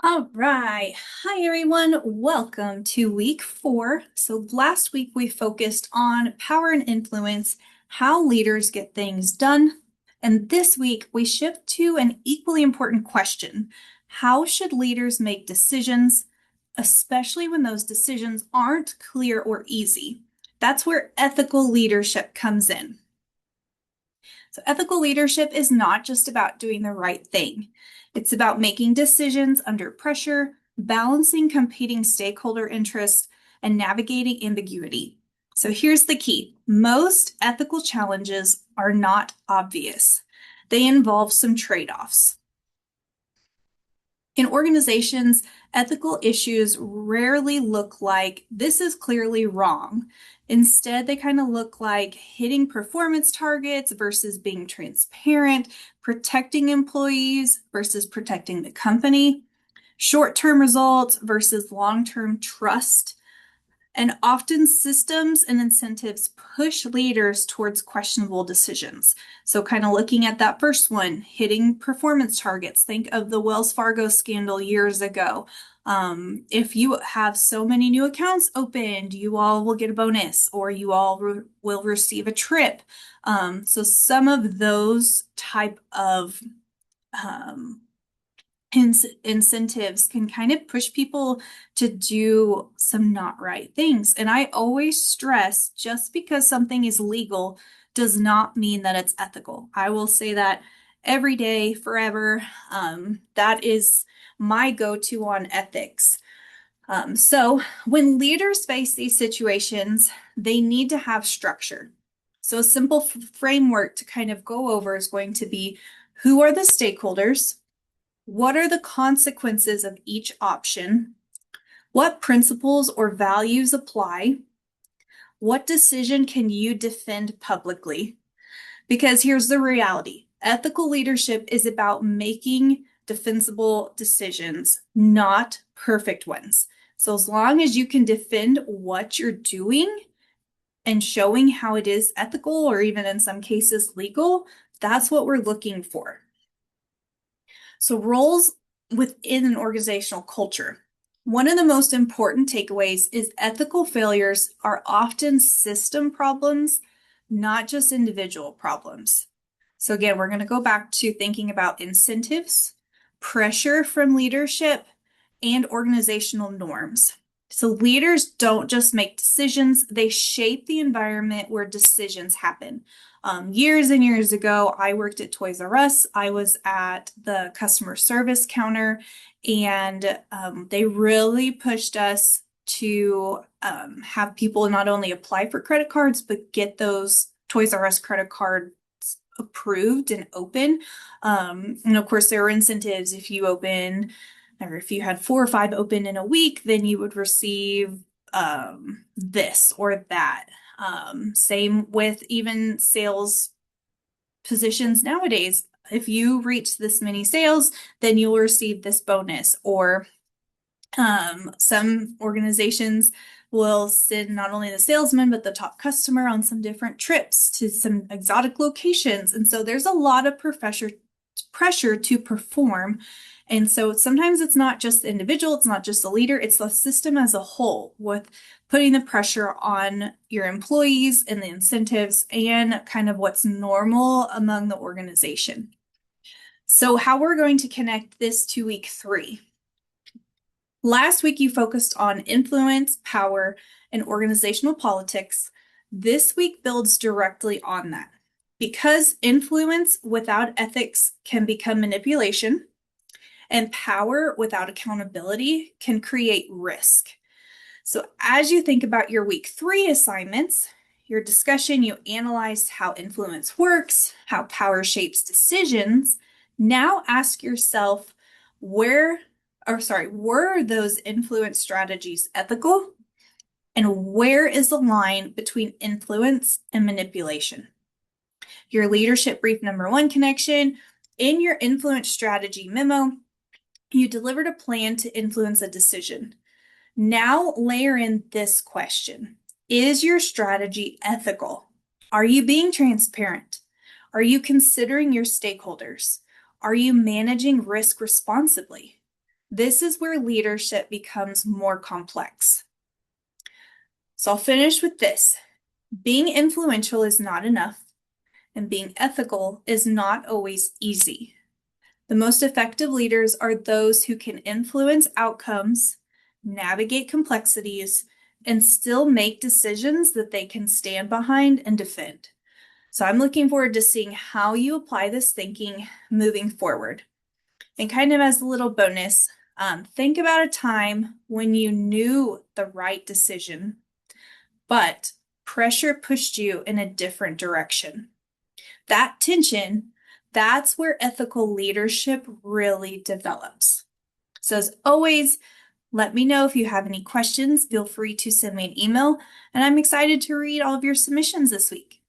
All right. Hi, everyone. Welcome to week 4. So last week we focused on power and influence, how leaders get things done. And this week we shift to an equally important question. How should leaders make decisions, especially when those decisions aren't clear or easy? That's where ethical leadership comes in. So ethical leadership is not just about doing the right thing. It's about making decisions under pressure, balancing competing stakeholder interests, and navigating ambiguity. So here's the key. Most ethical challenges are not obvious. They involve some trade-offs. In organizations, ethical issues rarely look like this is clearly wrong. Instead, they kind of look like hitting performance targets versus being transparent, protecting employees versus protecting the company, short-term results versus long-term trust. And often systems and incentives push leaders towards questionable decisions. So kind of looking at that first one, hitting performance targets. Think of the Wells Fargo scandal years ago. If you have so many new accounts opened, you all will get a bonus or you all will receive a trip. So some of those type of um, incentives can kind of push people to do some not right things. And I always stress just because something is legal does not mean that it's ethical. I will say that every day, forever. That is my go-to on ethics. So when leaders face these situations, they need to have structure. So a simple framework to kind of go over is going to be who are the stakeholders? What are the consequences of each option? What principles or values apply? What decision can you defend publicly? Because here's the reality. Ethical leadership is about making defensible decisions, not perfect ones. So as long as you can defend what you're doing and showing how it is ethical or even in some cases legal, that's what we're looking for. So roles within an organizational culture. One of the most important takeaways is ethical failures are often system problems, not just individual problems. So again, we're going to go back to thinking about incentives, pressure from leadership, and organizational norms. So leaders don't just make decisions, they shape the environment where decisions happen. Years and years ago, I worked at Toys R Us. I was at the customer service counter, and they really pushed us to have people not only apply for credit cards, but get those Toys R Us credit cards approved and open. And of course, there were incentives if you open, or if you had 4 or 5 open in a week, then you would receive this or that. Same with even sales positions nowadays. If you reach this many sales, then you'll receive this bonus. Or some organizations will send not only the salesman, but the top customer on some different trips to some exotic locations. And so there's a lot of pressure to perform. And so sometimes it's not just the individual, it's not just the leader, it's the system as a whole with putting the pressure on your employees and the incentives and kind of what's normal among the organization. So how we're going to connect this to week 3. Last week, you focused on influence, power, and organizational politics. This week builds directly on that. Because influence without ethics can become manipulation, and power without accountability can create risk. So as you think about your week 3 assignments, your discussion, you analyzed how influence works, how power shapes decisions. Now ask yourself, were those influence strategies ethical? And where is the line between influence and manipulation? Your leadership brief number 1 connection. In your influence strategy memo, you delivered a plan to influence a decision. Now layer in this question. Is your strategy ethical? Are you being transparent? Are you considering your stakeholders? Are you managing risk responsibly? This is where leadership becomes more complex. So I'll finish with this. Being influential is not enough, and being ethical is not always easy. The most effective leaders are those who can influence outcomes, navigate complexities, and still make decisions that they can stand behind and defend. So I'm looking forward to seeing how you apply this thinking moving forward. And kind of as a little bonus, think about a time when you knew the right decision, but pressure pushed you in a different direction. That tension, that's where ethical leadership really develops. So as always, let me know if you have any questions. Feel free to send me an email, and I'm excited to read all of your submissions this week.